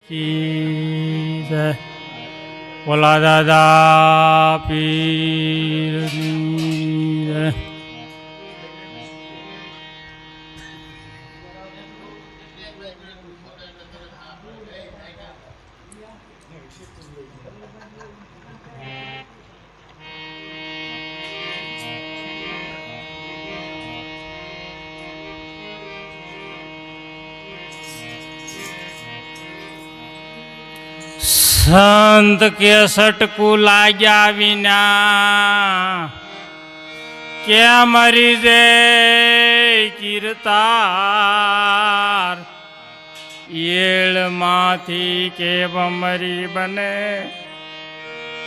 કી જય. બોલા દાદા પીરની જય. સંત કે સટકું લાગ્યા વિના કે મરી જે કીર્તાર એળમાંથી કે મરી બને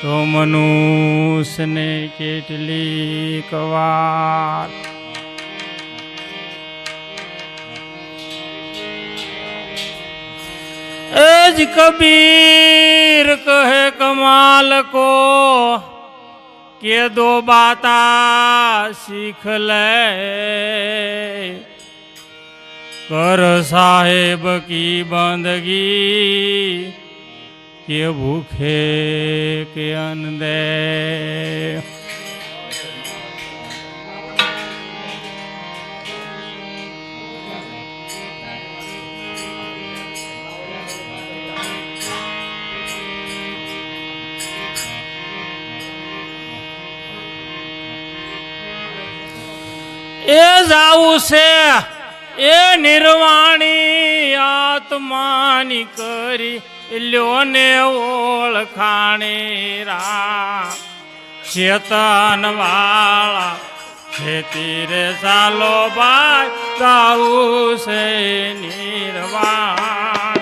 તો મનુષ્યને કેટલીક વાર एज कबीर कहे कमाल को के दो बाता सीख ले कर साहेब की बंदगी के भूखे के अन्न दे. એ જાવું છે એ નિર્વાણી આત્માની કરી લ્યોને ઓળખાણી રા ચેતન વાળા ખેતી રે ચાલો ભાઈ જાવું છે નિર્વાણ.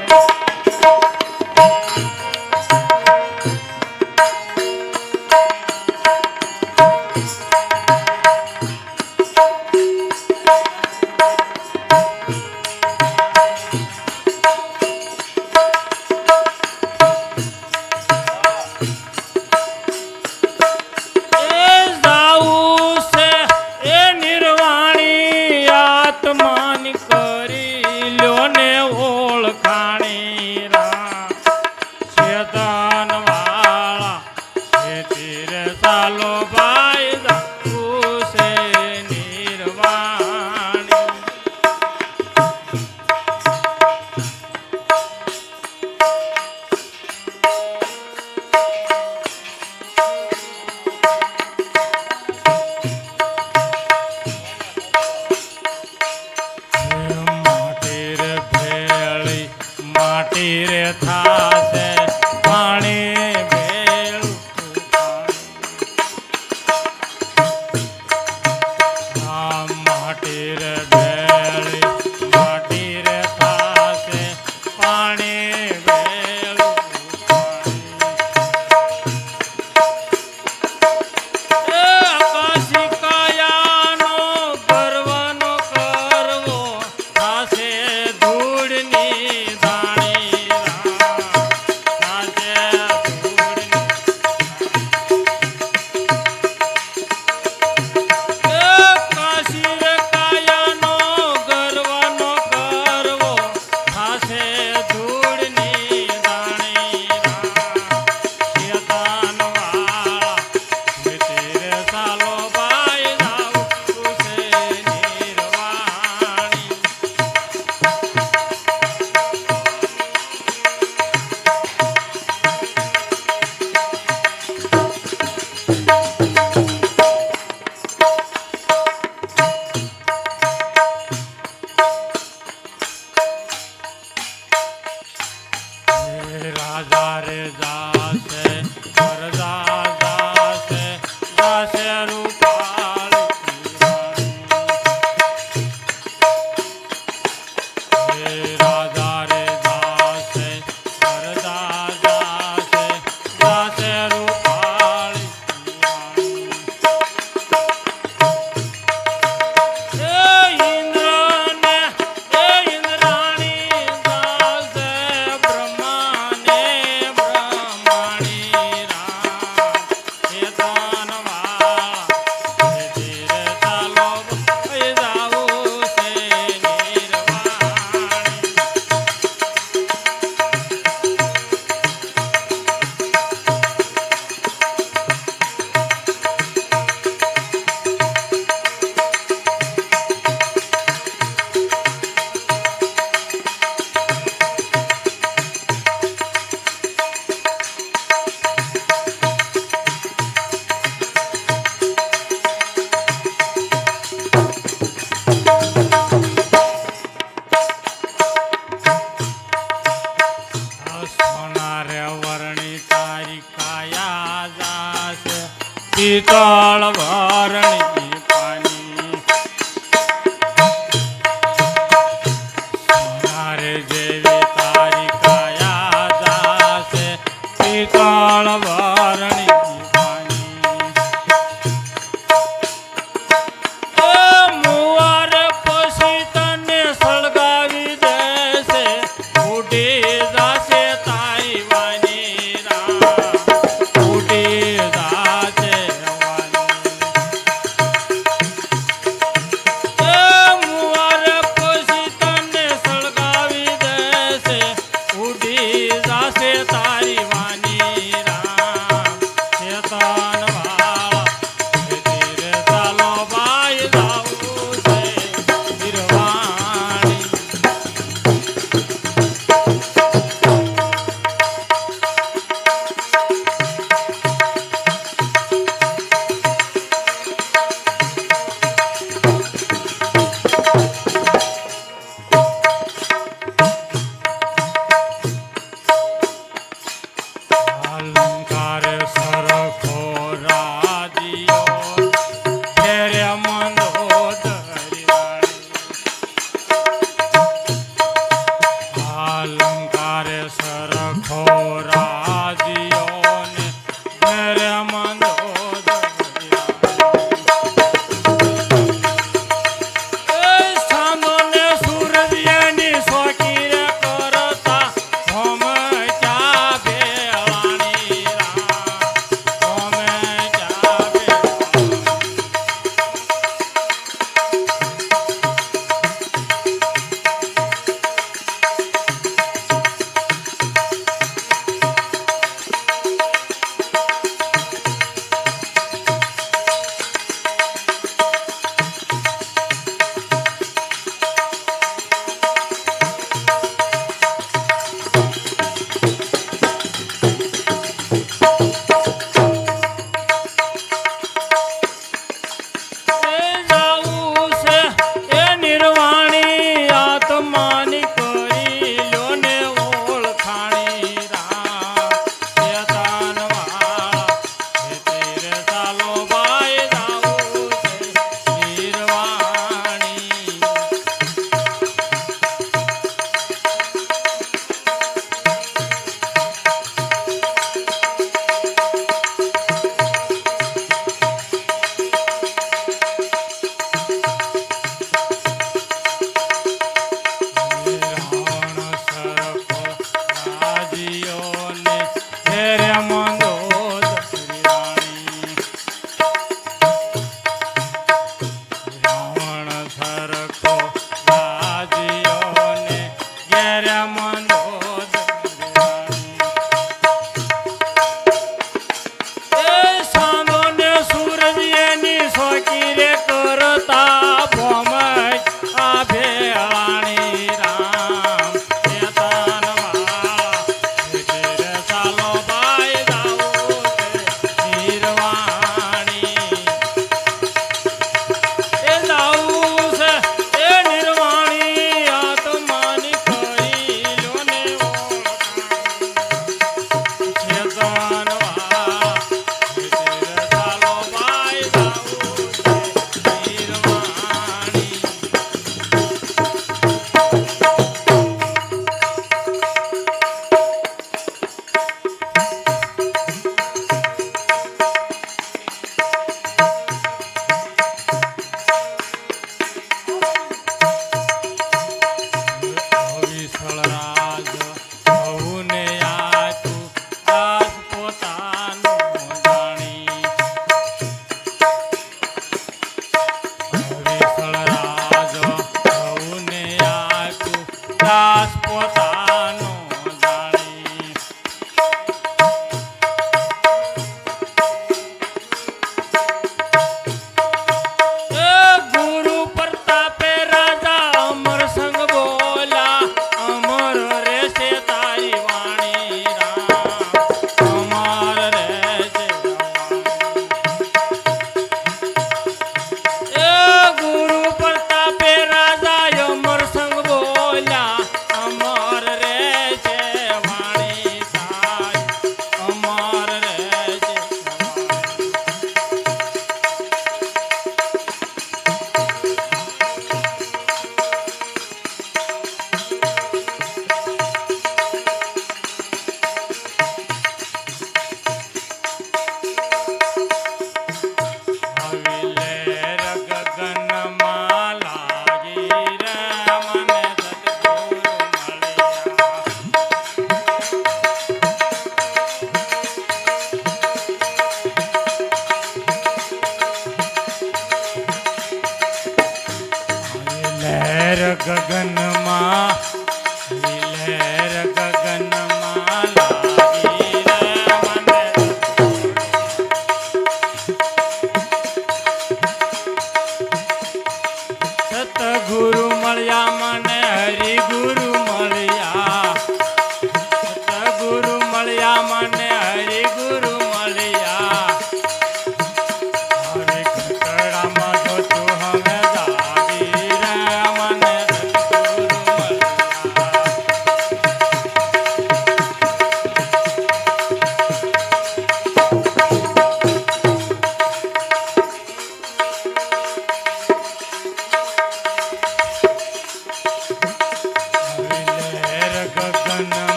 પિત્તળ ભરણી પાણી સોનારે જેવી તારી કાયા જાશે પિત્તળ ભરણી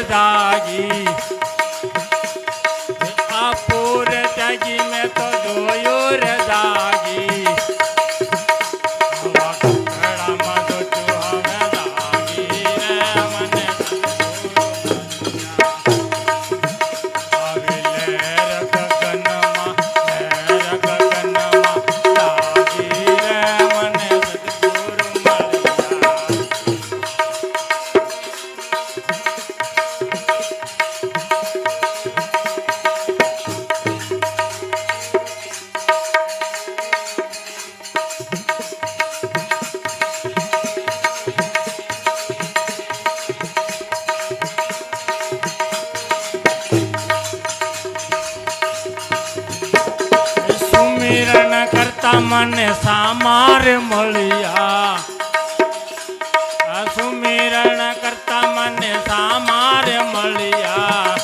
જાગી આ પૂર ત્યાગી મેં તો જોયું રે જાગી આવા કકડામાં તો તું હવે જાગી રે મને આવી લહેર ગગનમાં લાગી રે મને સદગુરુ મળ્યા સુમિરણ કરતા મને સામાર મળ્યા આ સુમિરણ કરતા મને સામાર મળ્યા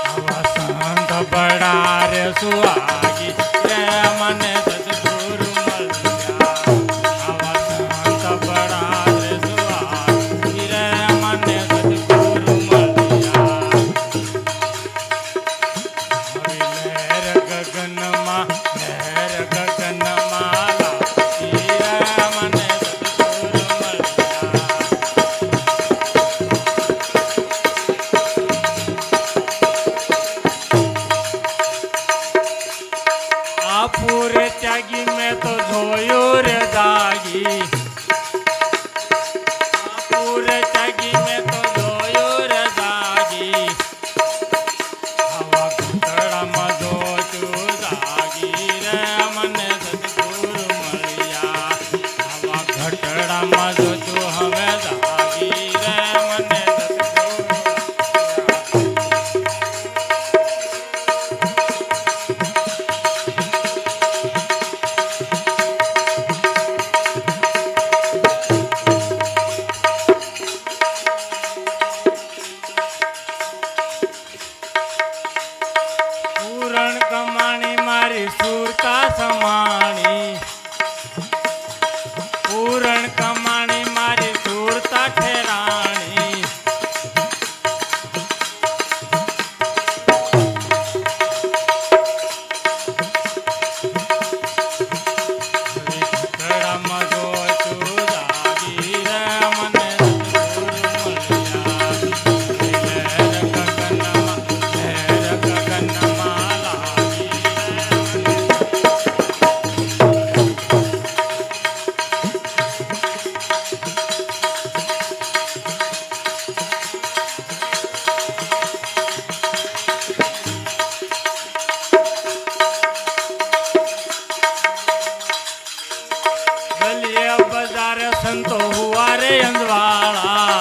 આવા સંત બડા રે સુહાગી રે મને સદગુરુ મળ્યા આવા સંત બડા રે સુહાગી રે મને સદગુરુ મળ્યા ગગનમાં લહેર ગગનમાં લાગી રે મને સદગુરુ મળ્યા આ પૂર ત્યાગી મેં તો જોયું રે જાગી આ પૂર ત્યાગી મેં તો જોયું રે જાગી આવા ઘૂંટડામાં જો તું જાગી રે મને સદગુરુ મળ્યા આવા ઘટડામાં જો તું હવે જાગી રે મને સદગુરુ પૂરણ કમાણી મારી સુરતા સમાણી પૂરણ કમાણી મારી સુરતા ઠેરાણી ઘટડામાં જો તું જાગી રે મને સદગુરુ મળ્યા લહેર ગગનમાં લાગી ગલીએ બજારે સંતો હુઆ રે અંજવાળા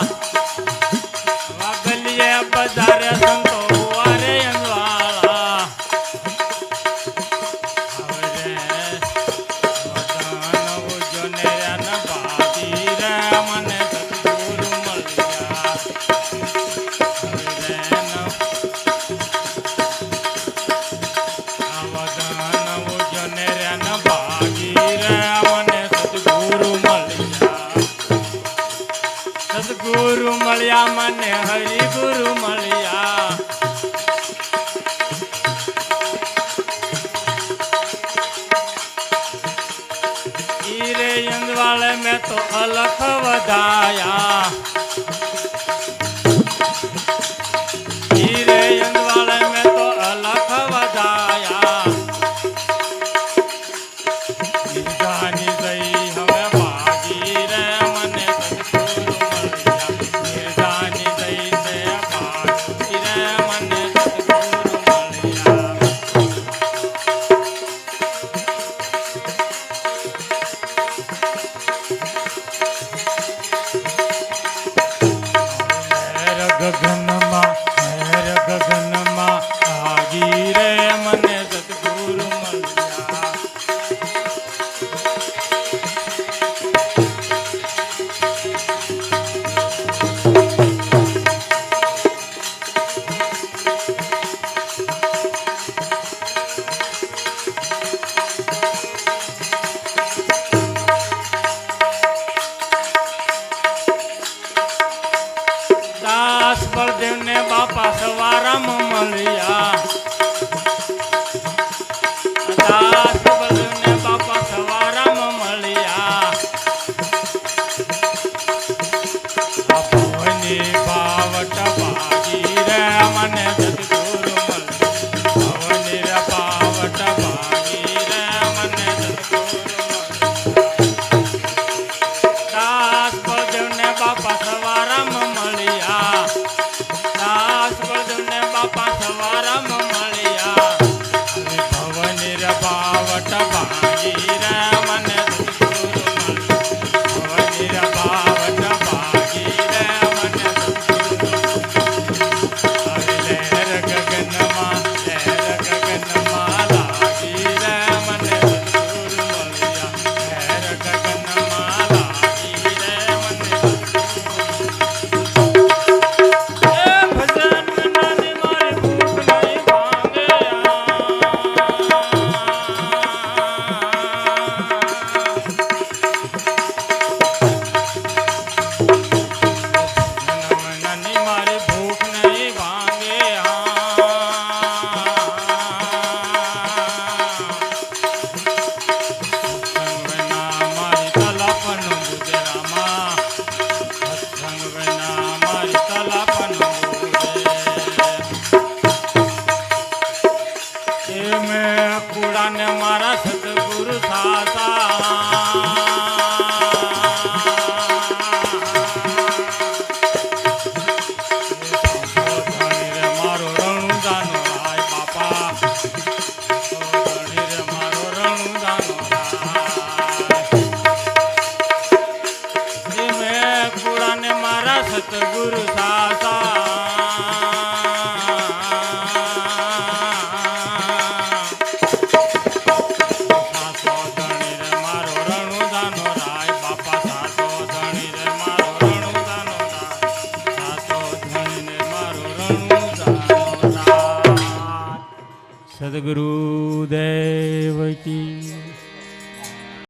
વા ગલીએ બજારે સંતો હુઆ રે અંજવાળા હવે રે વતન ઉજ્જને રન ભાગી રે મને સદગુરુ મળ્યા હવે રે આ વતન ઉજ્જને રન ભાગી રે મને સદગુરુ મળ્યા સદગુરુ મળ્યા મને હરિગુરુ મળ્યા ઈરે અંજવાળે મેં તો અલખ વધાયા ઈરે અંજવાળે મેં તો અલખ વધાયા નિર્જાની જઈ હવે ભાગી રે મને સદગુરુ મળ્યા નિર્જાની જઈ તે ભાગી રે મને સદગુરુ મળ્યા લહેર ગગનમાં લાગી રે મને સદગુરુ મળ્યા બાપા સવારામ મળ્યા દાસ બળદેવને બાપા સવારામ મળ્યા ભવની બાવટ ભાગી રે મને સદગુરુ મળ્યા ભવની રે બાવટ ભાગી રે મને સદગુરુ દાસ બળદેવને બાપા સવારામ મળ્યા દાસ બળદેવને બાપા સવારામ મળ્યા ભવની રે બાવટ ભાગી રે મને સદગુરુ મળ્યા ભવની રે બાવટ ભાગી રે મને સદગુરુ લહેર ગગનમાં લાગી રે મને સદગુરુ મળ્યા લહેર ગગનમાં લાગી રે મને ભજન વિનાની મારી ભૂખ નહીં ભાંગે નાની મારી ભૂખ નહીં ભાંગે મારી તલાપન ગુજરામાં સત્સંગ વિના મારી તલાપન એ મેં કુડાને મારા સદગુરુ મારો રણું દાનો રાય બાપા રે મારો રણું દાનો રાય મેં કુડાને મારા સતગુરુ સાસો ધણી રે મારો રણું દાનો રાય બાપા સાસો ધણી રે મારો રણું દાનો રાય સાસો ધણી રે મારો રણું દાનો રાય સદગુરુ દેવ કી